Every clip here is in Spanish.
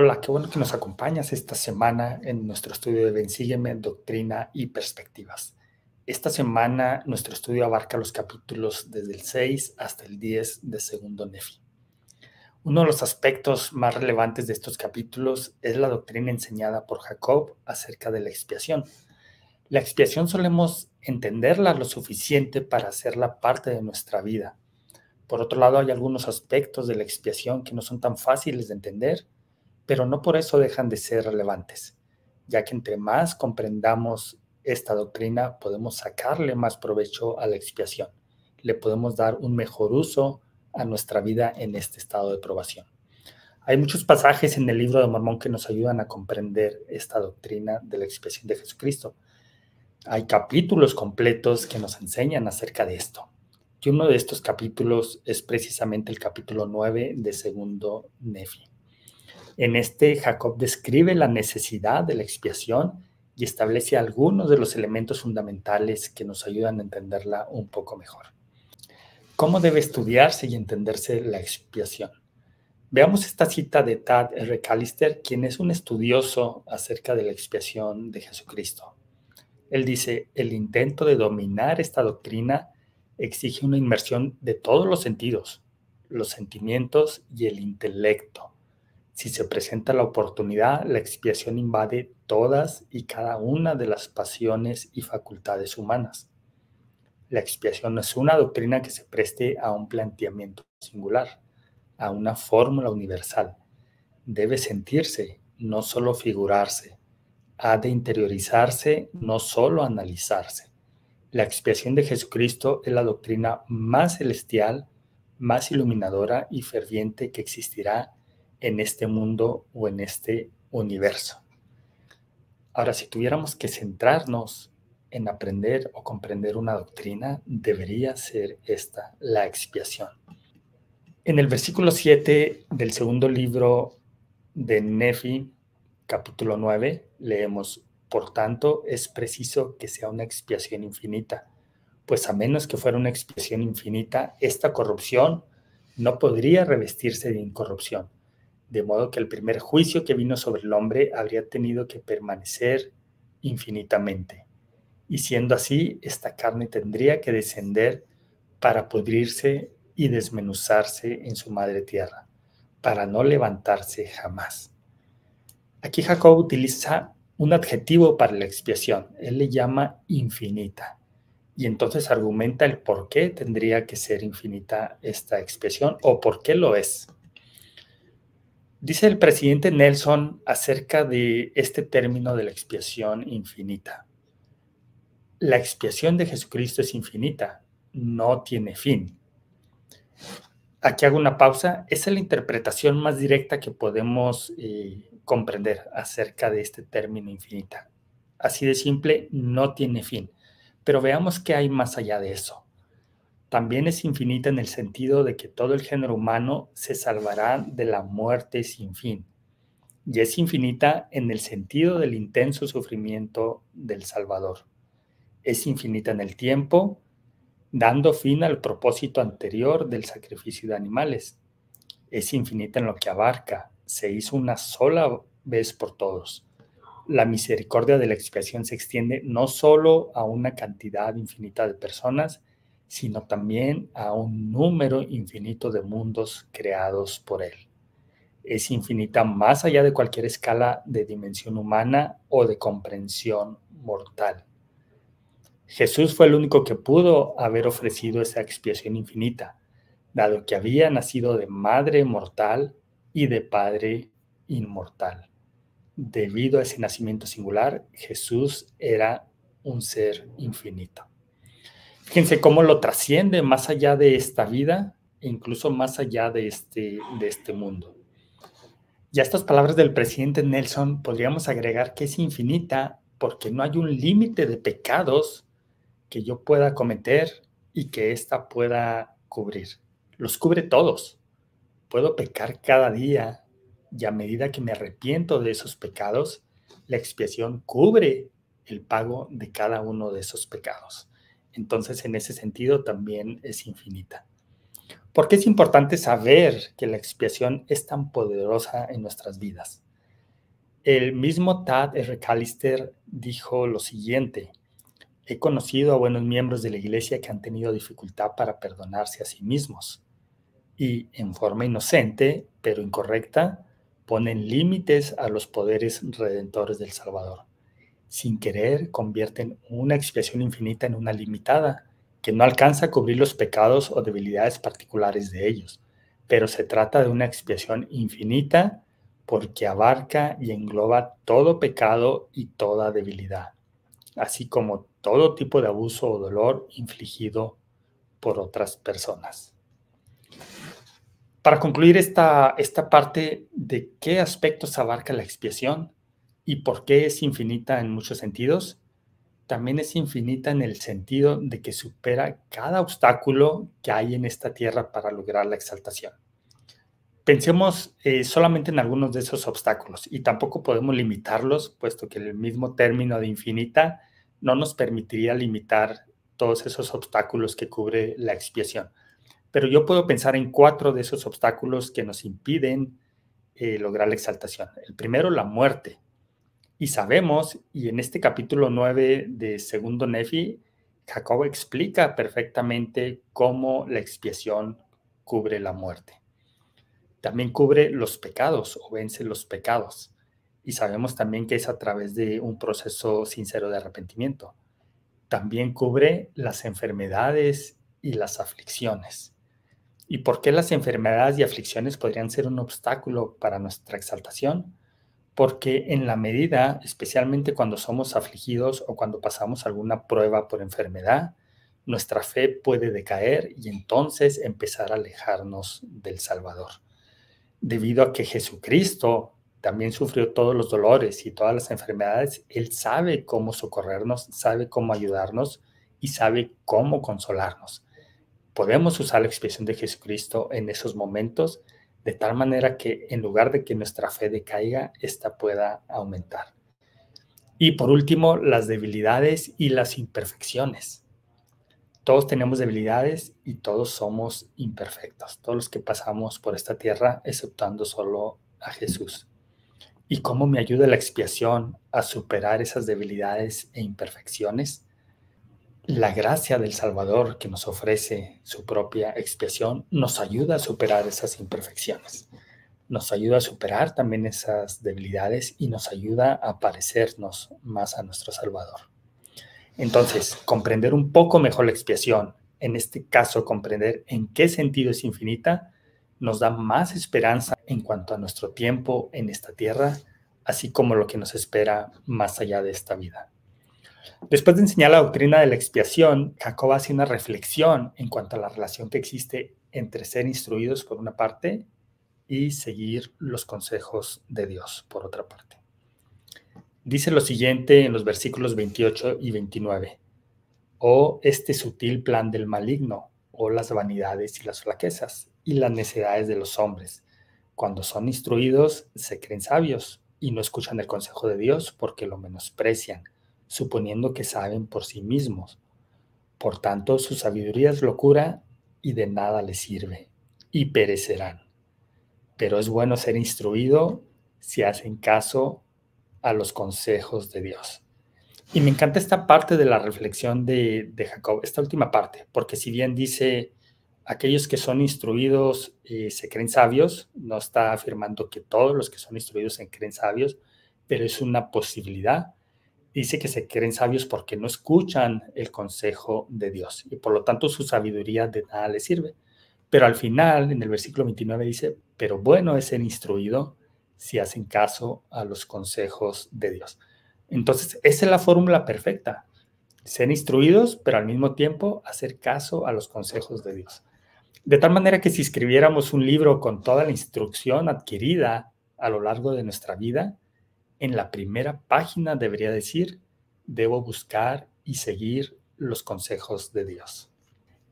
Hola, qué bueno que nos acompañas esta semana en nuestro estudio de Ven, Sígueme, Doctrina y Perspectivas. Esta semana nuestro estudio abarca los capítulos desde el 6 hasta el 10 de Segundo Nefi. Uno de los aspectos más relevantes de estos capítulos es la doctrina enseñada por Jacob acerca de la expiación. La expiación solemos entenderla lo suficiente para hacerla parte de nuestra vida. Por otro lado, hay algunos aspectos de la expiación que no son tan fáciles de entender, pero no por eso dejan de ser relevantes, ya que entre más comprendamos esta doctrina, podemos sacarle más provecho a la expiación. Le podemos dar un mejor uso a nuestra vida en este estado de probación. Hay muchos pasajes en el libro de Mormón que nos ayudan a comprender esta doctrina de la expiación de Jesucristo. Hay capítulos completos que nos enseñan acerca de esto. Y uno de estos capítulos es precisamente el capítulo 9 de Segundo Nefi. En este, Jacob describe la necesidad de la expiación y establece algunos de los elementos fundamentales que nos ayudan a entenderla un poco mejor. ¿Cómo debe estudiarse y entenderse la expiación? Veamos esta cita de Tad R. Callister, quien es un estudioso acerca de la expiación de Jesucristo. Él dice, el intento de dominar esta doctrina exige una inmersión de todos los sentidos, los sentimientos y el intelecto. Si se presenta la oportunidad, la expiación invade todas y cada una de las pasiones y facultades humanas. La expiación no es una doctrina que se preste a un planteamiento singular, a una fórmula universal. Debe sentirse, no solo figurarse. Ha de interiorizarse, no solo analizarse. La expiación de Jesucristo es la doctrina más celestial, más iluminadora y ferviente que existirá en este mundo o en este universo. Ahora, si tuviéramos que centrarnos en aprender o comprender una doctrina, debería ser esta, la expiación. En el versículo 7 del segundo libro de Nefi, capítulo 9, leemos, por tanto, es preciso que sea una expiación infinita, pues a menos que fuera una expiación infinita, esta corrupción no podría revestirse de incorrupción, de modo que el primer juicio que vino sobre el hombre habría tenido que permanecer infinitamente. Y siendo así, esta carne tendría que descender para pudrirse y desmenuzarse en su madre tierra, para no levantarse jamás. Aquí Jacob utiliza un adjetivo para la expiación. Él le llama infinita. Y entonces argumenta el por qué tendría que ser infinita esta expiación o por qué lo es. Dice el presidente Nelson acerca de este término de la expiación infinita. La expiación de Jesucristo es infinita, no tiene fin. Aquí hago una pausa. Esa es la interpretación más directa que podemos comprender acerca de este término infinita. Así de simple, no tiene fin. Pero veamos qué hay más allá de eso. También es infinita en el sentido de que todo el género humano se salvará de la muerte sin fin. Y es infinita en el sentido del intenso sufrimiento del Salvador. Es infinita en el tiempo, dando fin al propósito anterior del sacrificio de animales. Es infinita en lo que abarca, se hizo una sola vez por todos. La misericordia de la expiación se extiende no solo a una cantidad infinita de personas, sino también a un número infinito de mundos creados por Él. Es infinita más allá de cualquier escala de dimensión humana o de comprensión mortal. Jesús fue el único que pudo haber ofrecido esa expiación infinita, dado que había nacido de madre mortal y de padre inmortal. Debido a ese nacimiento singular, Jesús era un ser infinito. Fíjense cómo lo trasciende más allá de esta vida e incluso más allá de este mundo. Y a estas palabras del presidente Nelson podríamos agregar que es infinita porque no hay un límite de pecados que yo pueda cometer y que ésta pueda cubrir. Los cubre todos. Puedo pecar cada día y a medida que me arrepiento de esos pecados, la expiación cubre el pago de cada uno de esos pecados. Entonces, en ese sentido, también es infinita. ¿Por qué es importante saber que la expiación es tan poderosa en nuestras vidas? El mismo Tad R. Callister dijo lo siguiente: he conocido a buenos miembros de la iglesia que han tenido dificultad para perdonarse a sí mismos y, en forma inocente, pero incorrecta, ponen límites a los poderes redentores del Salvador. Sin querer, convierten una expiación infinita en una limitada, que no alcanza a cubrir los pecados o debilidades particulares de ellos, pero se trata de una expiación infinita porque abarca y engloba todo pecado y toda debilidad, así como todo tipo de abuso o dolor infligido por otras personas. Para concluir esta parte de qué aspectos abarca la expiación y por qué es infinita en muchos sentidos, también es infinita en el sentido de que supera cada obstáculo que hay en esta tierra para lograr la exaltación. Pensemos solamente en algunos de esos obstáculos y tampoco podemos limitarlos, puesto que el mismo término de infinita no nos permitiría limitar todos esos obstáculos que cubre la expiación. Pero yo puedo pensar en 4 de esos obstáculos que nos impiden lograr la exaltación. El primero, la muerte. Y sabemos, y en este capítulo 9 de Segundo Nefi, Jacob explica perfectamente cómo la expiación cubre la muerte. También cubre los pecados o vence los pecados. Y sabemos también que es a través de un proceso sincero de arrepentimiento. También cubre las enfermedades y las aflicciones. ¿Y por qué las enfermedades y aflicciones podrían ser un obstáculo para nuestra exaltación? Porque en la medida, especialmente cuando somos afligidos o cuando pasamos alguna prueba por enfermedad, nuestra fe puede decaer y entonces empezar a alejarnos del Salvador. Debido a que Jesucristo también sufrió todos los dolores y todas las enfermedades, Él sabe cómo socorrernos, sabe cómo ayudarnos y sabe cómo consolarnos. Podemos usar la expiación de Jesucristo en esos momentos de tal manera que en lugar de que nuestra fe decaiga, ésta pueda aumentar. Y por último, las debilidades y las imperfecciones. Todos tenemos debilidades y todos somos imperfectos. Todos los que pasamos por esta tierra, exceptuando solo a Jesús. ¿Y cómo me ayuda la expiación a superar esas debilidades e imperfecciones? La gracia del Salvador que nos ofrece su propia expiación nos ayuda a superar esas imperfecciones, nos ayuda a superar también esas debilidades y nos ayuda a parecernos más a nuestro Salvador. Entonces, comprender un poco mejor la expiación, en este caso comprender en qué sentido es infinita, nos da más esperanza en cuanto a nuestro tiempo en esta tierra, así como lo que nos espera más allá de esta vida. Después de enseñar la doctrina de la expiación, Jacob hace una reflexión en cuanto a la relación que existe entre ser instruidos por una parte y seguir los consejos de Dios por otra parte. Dice lo siguiente en los versículos 28 y 29. O este sutil plan del maligno, o las vanidades y las flaquezas, y las necedades de los hombres. Cuando son instruidos, se creen sabios, y no escuchan el consejo de Dios porque lo menosprecian, suponiendo que saben por sí mismos. Por tanto, su sabiduría es locura y de nada les sirve, y perecerán. Pero es bueno ser instruido si hacen caso a los consejos de Dios. Y me encanta esta parte de la reflexión de Jacob, esta última parte, porque si bien dice, aquellos que son instruidos se creen sabios, no está afirmando que todos los que son instruidos se creen sabios, pero es una posibilidad. Dice que se creen sabios porque no escuchan el consejo de Dios y por lo tanto su sabiduría de nada les sirve. Pero al final, en el versículo 29 dice, pero bueno es ser instruido si hacen caso a los consejos de Dios. Entonces, esa es la fórmula perfecta. Ser instruidos, pero al mismo tiempo hacer caso a los consejos de Dios. De tal manera que si escribiéramos un libro con toda la instrucción adquirida a lo largo de nuestra vida, en la primera página debería decir, debo buscar y seguir los consejos de Dios.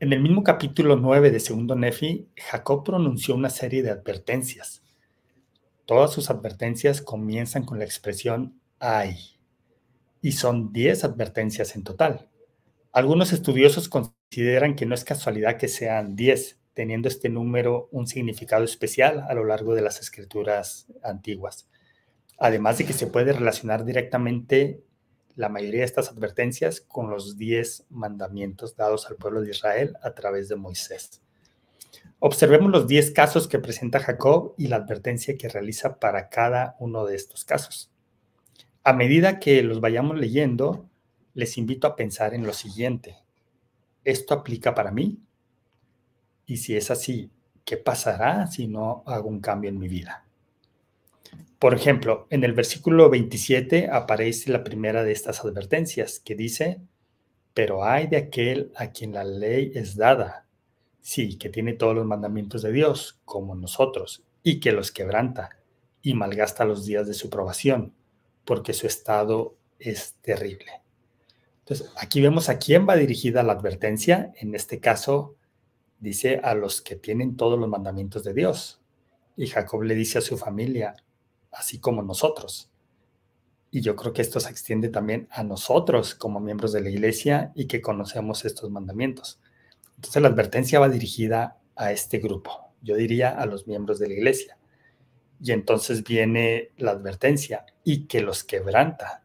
En el mismo capítulo 9 de Segundo Nefi, Jacob pronunció una serie de advertencias. Todas sus advertencias comienzan con la expresión ay, y son 10 advertencias en total. Algunos estudiosos consideran que no es casualidad que sean 10, teniendo este número un significado especial a lo largo de las escrituras antiguas. Además de que se puede relacionar directamente la mayoría de estas advertencias con los 10 mandamientos dados al pueblo de Israel a través de Moisés. Observemos los 10 casos que presenta Jacob y la advertencia que realiza para cada uno de estos casos. A medida que los vayamos leyendo, les invito a pensar en lo siguiente. ¿Esto aplica para mí? Y si es así, ¿qué pasará si no hago un cambio en mi vida? Por ejemplo, en el versículo 27 aparece la primera de estas advertencias que dice, pero ay de aquel a quien la ley es dada, sí, que tiene todos los mandamientos de Dios, como nosotros, y que los quebranta y malgasta los días de su probación, porque su estado es terrible. Entonces, aquí vemos a quién va dirigida la advertencia. En este caso, dice a los que tienen todos los mandamientos de Dios. Y Jacob le dice a su familia, así como nosotros. Y yo creo que esto se extiende también a nosotros como miembros de la iglesia y que conocemos estos mandamientos. Entonces la advertencia va dirigida a este grupo, yo diría a los miembros de la iglesia. Y entonces viene la advertencia y que los quebranta,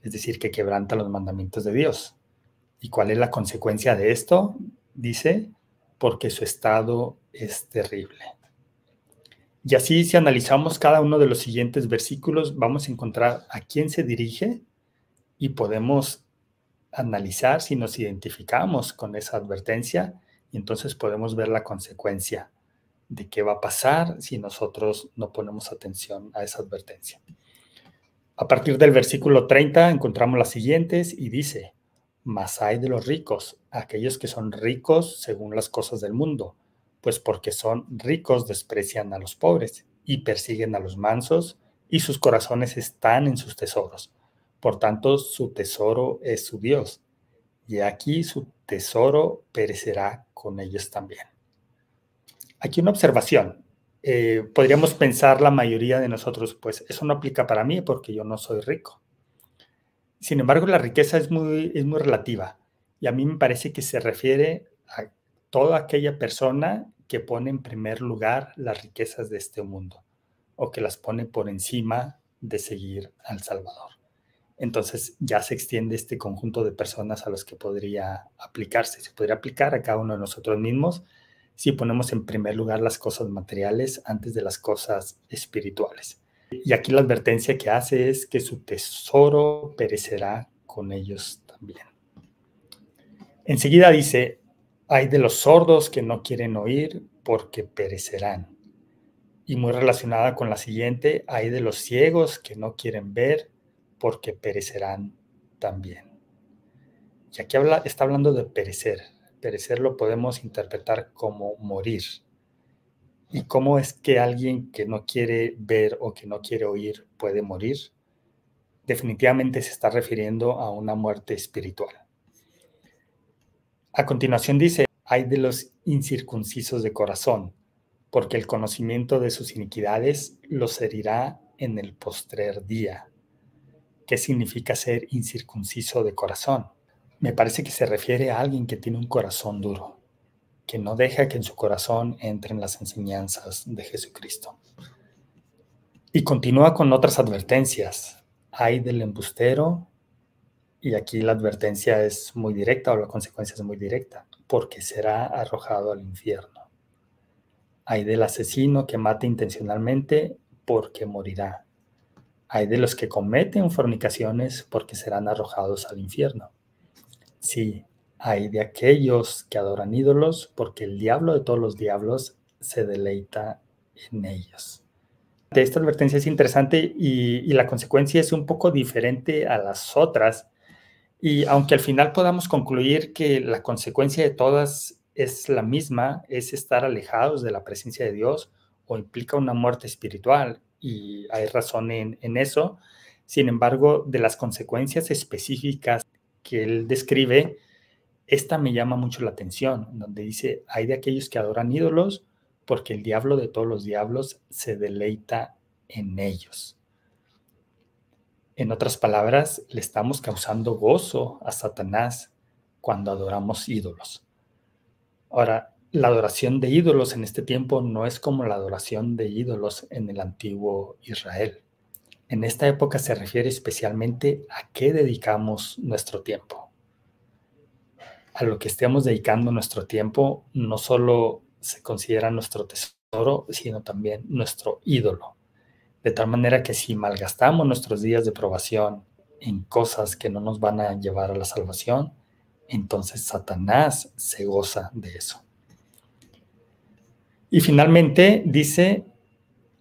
es decir, que quebranta los mandamientos de Dios. ¿Y cuál es la consecuencia de esto? Dice, porque su estado es terrible. Y así, si analizamos cada uno de los siguientes versículos, vamos a encontrar a quién se dirige y podemos analizar si nos identificamos con esa advertencia y entonces podemos ver la consecuencia de qué va a pasar si nosotros no ponemos atención a esa advertencia. A partir del versículo 30 encontramos las siguientes y dice, mas hay de los ricos, aquellos que son ricos según las cosas del mundo, pues porque son ricos desprecian a los pobres y persiguen a los mansos y sus corazones están en sus tesoros. Por tanto, su tesoro es su Dios y aquí su tesoro perecerá con ellos también. Aquí una observación. Podríamos pensar la mayoría de nosotros, pues eso no aplica para mí porque yo no soy rico. Sin embargo, la riqueza es muy relativa y a mí me parece que se refiere a toda aquella persona que pone en primer lugar las riquezas de este mundo o que las pone por encima de seguir al Salvador. Entonces ya se extiende este conjunto de personas a los que podría aplicarse. Se podría aplicar a cada uno de nosotros mismos si ponemos en primer lugar las cosas materiales antes de las cosas espirituales. Y aquí la advertencia que hace es que su tesoro perecerá con ellos también. Enseguida dice, hay de los sordos que no quieren oír porque perecerán. Y muy relacionada con la siguiente, hay de los ciegos que no quieren ver porque perecerán también. Y aquí está hablando de perecer. Perecer lo podemos interpretar como morir. ¿Y cómo es que alguien que no quiere ver o que no quiere oír puede morir? Definitivamente se está refiriendo a una muerte espiritual. A continuación dice, hay de los incircuncisos de corazón, porque el conocimiento de sus iniquidades los herirá en el postrer día. ¿Qué significa ser incircunciso de corazón? Me parece que se refiere a alguien que tiene un corazón duro, que no deja que en su corazón entren las enseñanzas de Jesucristo. Y continúa con otras advertencias. Hay del embustero, y aquí la advertencia es muy directa o la consecuencia es muy directa, porque será arrojado al infierno. Hay del asesino que mata intencionalmente, porque morirá. Hay de los que cometen fornicaciones, porque serán arrojados al infierno. Sí, hay de aquellos que adoran ídolos, porque el diablo de todos los diablos se deleita en ellos. Esta advertencia es interesante y la consecuencia es un poco diferente a las otras. Y aunque al final podamos concluir que la consecuencia de todas es la misma, es estar alejados de la presencia de Dios o implica una muerte espiritual, y hay razón en eso. Sin embargo, de las consecuencias específicas que él describe, esta me llama mucho la atención, donde dice, hay de aquellos que adoran ídolos porque el diablo de todos los diablos se deleita en ellos. En otras palabras, le estamos causando gozo a Satanás cuando adoramos ídolos. Ahora, la adoración de ídolos en este tiempo no es como la adoración de ídolos en el antiguo Israel. En esta época se refiere especialmente a qué dedicamos nuestro tiempo. A lo que estemos dedicando nuestro tiempo no solo se considera nuestro tesoro, sino también nuestro ídolo. De tal manera que si malgastamos nuestros días de probación en cosas que no nos van a llevar a la salvación, entonces Satanás se goza de eso. Y finalmente dice,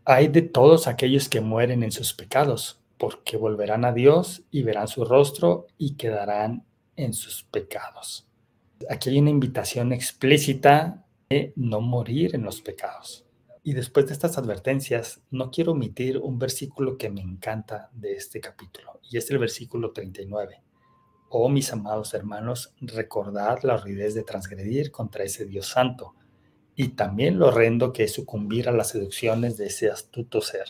hay de todos aquellos que mueren en sus pecados, porque volverán a Dios y verán su rostro y quedarán en sus pecados. Aquí hay una invitación explícita de no morir en los pecados. Y después de estas advertencias, no quiero omitir un versículo que me encanta de este capítulo, y es el versículo 39. Oh, mis amados hermanos, recordad la horridez de transgredir contra ese Dios santo, y también lo horrendo que es sucumbir a las seducciones de ese astuto ser.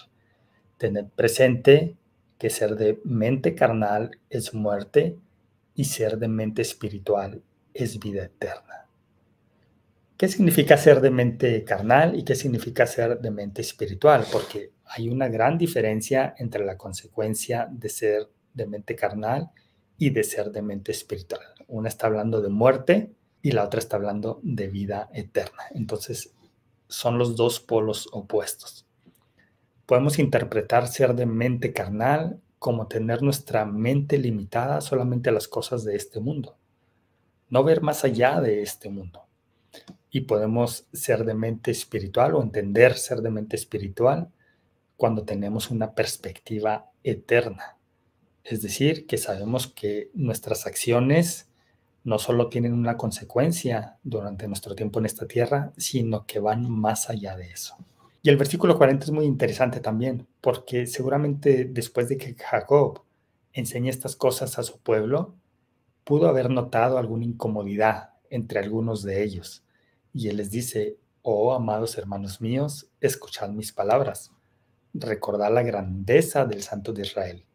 Tened presente que ser de mente carnal es muerte, y ser de mente espiritual es vida eterna. ¿Qué significa ser de mente carnal y qué significa ser de mente espiritual? Porque hay una gran diferencia entre la consecuencia de ser de mente carnal y de ser de mente espiritual. Una está hablando de muerte y la otra está hablando de vida eterna. Entonces, son los dos polos opuestos. Podemos interpretar ser de mente carnal como tener nuestra mente limitada solamente a las cosas de este mundo, no ver más allá de este mundo. Y podemos ser de mente espiritual o entender ser de mente espiritual cuando tenemos una perspectiva eterna. Es decir, que sabemos que nuestras acciones no solo tienen una consecuencia durante nuestro tiempo en esta tierra, sino que van más allá de eso. Y el versículo 40 es muy interesante también, porque seguramente después de que Jacob enseña estas cosas a su pueblo, pudo haber notado alguna incomodidad entre algunos de ellos. Y él les dice, oh, amados hermanos míos, escuchad mis palabras. Recordad la grandeza del Santo de Israel.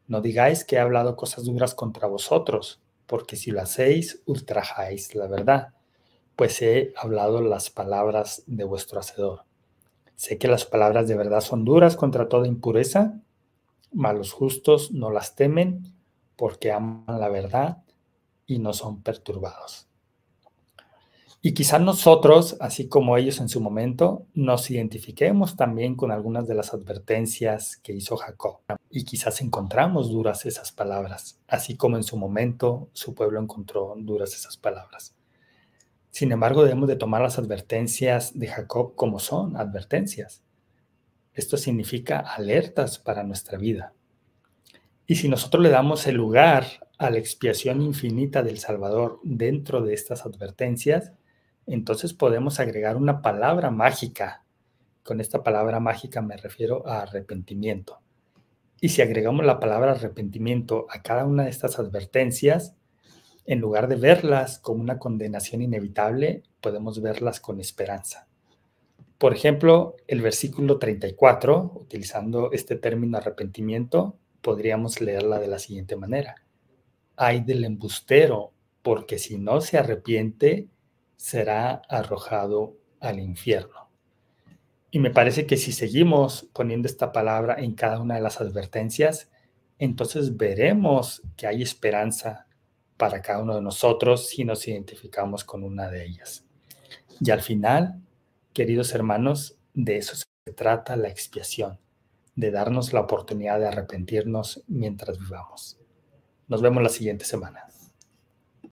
No digáis que he hablado cosas duras contra vosotros, porque si lo hacéis, ultrajáis la verdad, pues he hablado las palabras de vuestro Hacedor. Sé que las palabras de verdad son duras contra toda impureza, mas los justos no las temen, porque aman la verdad y no son perturbados. Y quizás nosotros, así como ellos en su momento, nos identifiquemos también con algunas de las advertencias que hizo Jacob. Y quizás encontramos duras esas palabras, así como en su momento su pueblo encontró duras esas palabras. Sin embargo, debemos de tomar las advertencias de Jacob como son, advertencias. Esto significa alertas para nuestra vida. Y si nosotros le damos el lugar a la expiación infinita del Salvador dentro de estas advertencias, entonces podemos agregar una palabra mágica. Con esta palabra mágica me refiero a arrepentimiento. Y si agregamos la palabra arrepentimiento a cada una de estas advertencias, en lugar de verlas como una condenación inevitable, podemos verlas con esperanza. Por ejemplo, el versículo 34, utilizando este término arrepentimiento, podríamos leerla de la siguiente manera. Ay del embustero, porque si no se arrepiente, será arrojado al infierno. Y me parece que si seguimos poniendo esta palabra en cada una de las advertencias, entonces veremos que hay esperanza para cada uno de nosotros si nos identificamos con una de ellas. Y al final, queridos hermanos, de eso se trata la expiación, de darnos la oportunidad de arrepentirnos mientras vivamos. Nos vemos la siguiente semana.